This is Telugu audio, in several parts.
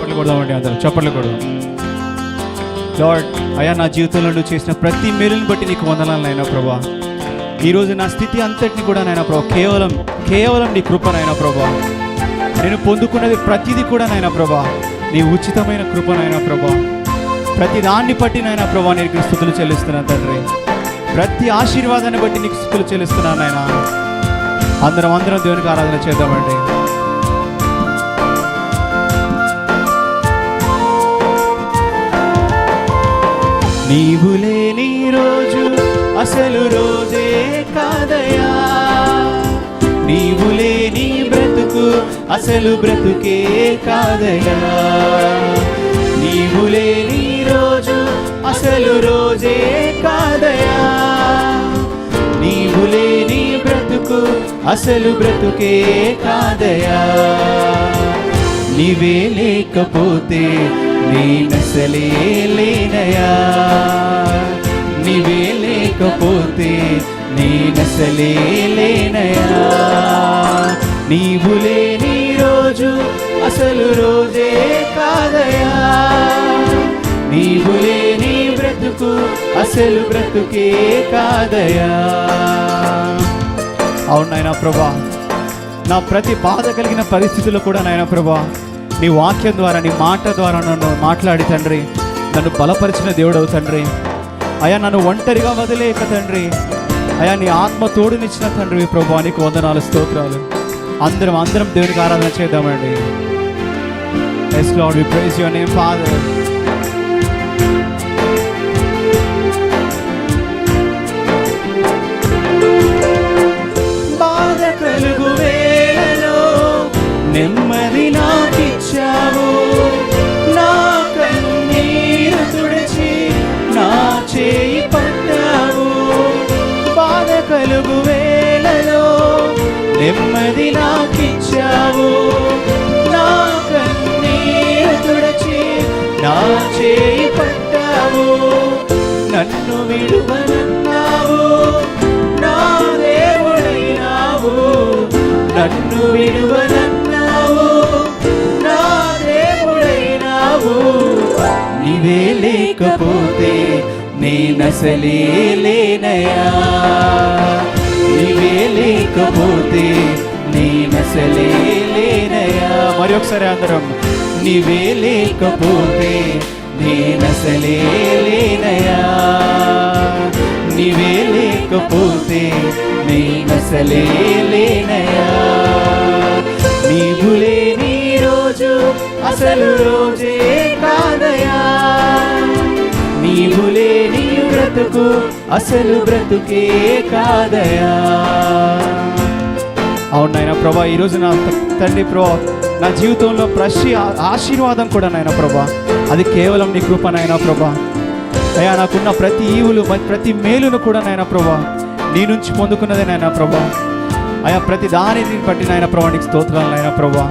చప్పట్లు కొడదామండి, అందరం చప్పట్లు కొడదాం. లార్డ్, అయ్యా నా జీవితంలో నువ్వు చేసిన ప్రతి మేలుని బట్టి నీకు వందనాలు నాయనా ప్రభా. ఈరోజు నా స్థితి అంతటిని కూడా నాయనా ప్రభా కేవలం నీ కృప నాయనా ప్రభా. నేను పొందుకున్నది ప్రతిదీ కూడా నాయనా ప్రభా నీ ఉచితమైన కృప నాయనా ప్రభా. ప్రతి దాన్ని బట్టి నాయనా ప్రభా నీకు స్తుతులు చెల్లిస్తున్నాను తండ్రి. ప్రతి ఆశీర్వాదాన్ని బట్టి నీకు స్తుతులు చెల్లిస్తున్నాను నాయనా. అందరం దేవునికి ఆరాధన చేద్దామండి. నీవు లేని రోజు అసలు రోజే కాదయా, నీవు లేని బ్రతుకు అసలు బ్రతుకే కాదయా. నీవు లేని రోజు అసలు రోజే కాదయా, నీవు లేని బ్రతుకు అసలు బ్రతుకే కాదయా. నీవే లేకపోతే నేనసలే లేనయా, నీవే లేకపోతే నేనసలే లేనయా. నీవు లేని రోజు అసలు రోజే కాదయా, నీవు లేని బ్రతుకు అసలు బ్రతుకే కాదయా. అవును నాయనా ప్రభా, నా ప్రతి బాధ కలిగిన పరిస్థితుల్లో కూడా నాయనా ప్రభా నీ వాక్యం ద్వారా నీ మాట ద్వారా నన్ను మాట్లాడి తండ్రి, నన్ను బలపరిచిన దేవుడవు తండ్రి. అయా నన్ను ఒంటరిగా వదిలేక తండ్రి, అయా నీ ఆత్మ తోడునిచ్చిన తండ్రి ప్రభా నీకు వందనాలు స్తోత్రాలు. అందరం దేవునికి ఆరాధన చేద్దామండి. Yes Lord, we praise your name Father. బాధ కలుగు వేళలో నెమ్మది నాకిచ్చావు, నా కన్నీరు తుడిచి నా చేయి పట్టావు. బాధ కలుగు వేళలో నెమ్మది నాకిచ్చావు, నా కన్నీరు తుడిచి నా చేయి పట్టావు. నన్ను విడువనన్నావు, నా దేవుడైనావు. నన్ను విడువనన్నావు, నా దేవుడైనావు. నీవే లేకపోతే నేనసలే లేనయా, నీవే లేకపోతే నేనసలే లేనయా. మరి ఒకసారి అందరం, నీవే లేకపోతే నేనసలే లేనయా, నీవే లేకపోతే నేనసలే లేనయా. నీవు లేని రోజు అసలు రోజే కాదయా, నీవు లేని బ్రతుకు అసలు బ్రతుకే కాదయా. అవును నాయన ప్రభా, ఈరోజు నా తండ్రి ప్రభా నా జీవితంలో ప్రతి ఆశీర్వాదం కూడా నాయన ప్రభా అది కేవలం నీ కృప నాయన ప్రభా. అయ్యా నాకున్న ప్రతి ఈవులు ప్రతి మేలును కూడా నాయన ప్రభా నీ నుంచి పొందుకున్నదే నాయన ప్రభా. అయా ప్రతి దానిని బట్టి నాయన ప్రభా నీకు స్తోత్రాలు నాయన ప్రభా.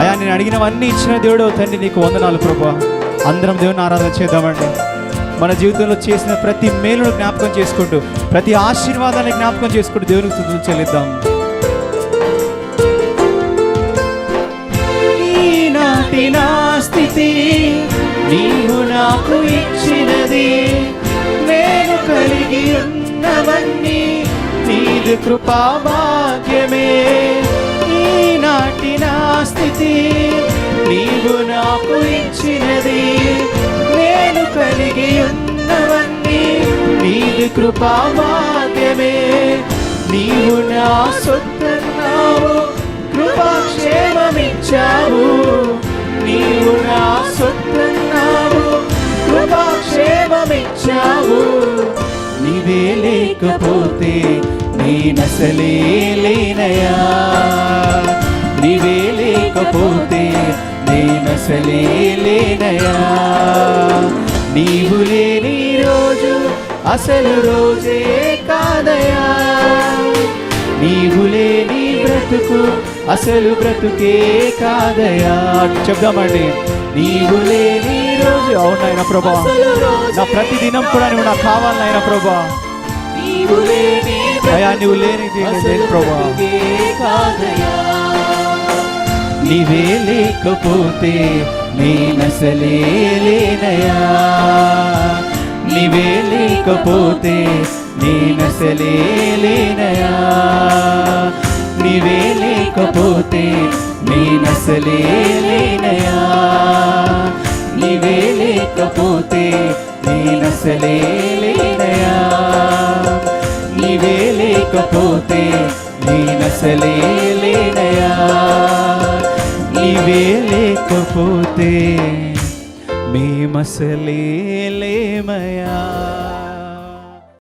అయా నేను అడిగినవన్నీ ఇచ్చిన దేవుడు తండ్రి నీకు వందనాలు ప్రభా. అందరం దేవుని ఆరాధన చేద్దామండి. మన జీవితంలో చేసిన ప్రతి మేలును జ్ఞాపకం చేసుకుంటూ ప్రతి ఆశీర్వాదాన్ని జ్ఞాపకం చేసుకుంటూ దేవునికి స్తుతులు చెల్లిద్దాం. ఈనాటి నా స్థితి నీవు నాకు ఇచ్చినది, నేను కలిగి ఉన్నవన్నీ నీది కృపా భాగ్యమే. ఈనాటి నా స్థితి నీవు నాకు ఇచ్చినది, నేను కలిగి ఉన్నవన్నీ నీది కృపా భాగ్యమే. నీవు నా సొత్తన్నావు, కృపాక్షేమమిచ్చావు. నీవు నా సొత్తన్నావు, కృపాక్షేమమిచ్చావు. నీవే లేకపోతే నేనసలే లేనయా, నీవే లేకపోతే నేనసలే లేనయా. నీవు లేని రోజు అసలు రోజే కాదయా, నీవు లేని బ్రతుకు అసలు బ్రతుకే కాదయా. చెప్దామండి, నీవు లేని రోజు. అవునాయన ప్రభా, నా ప్రతి దినం కూడా నువ్వు నాకు కావాలి నాయన ప్రభా. అయా నువ్వు లేనిది ప్రభా, నీవే లేకపోతే నేనసలే లేనయా, నీవే లేకపోతే నేనసలే లేనయా, నీవే లేకపోతే నేనసలే లేనయా, నీవే లేకపోతే నేనసలే లేనయా, నీవే లేకపోతే నేనసలే లేనయా, నీవే లేకపోతే మేమసలే లేమయా.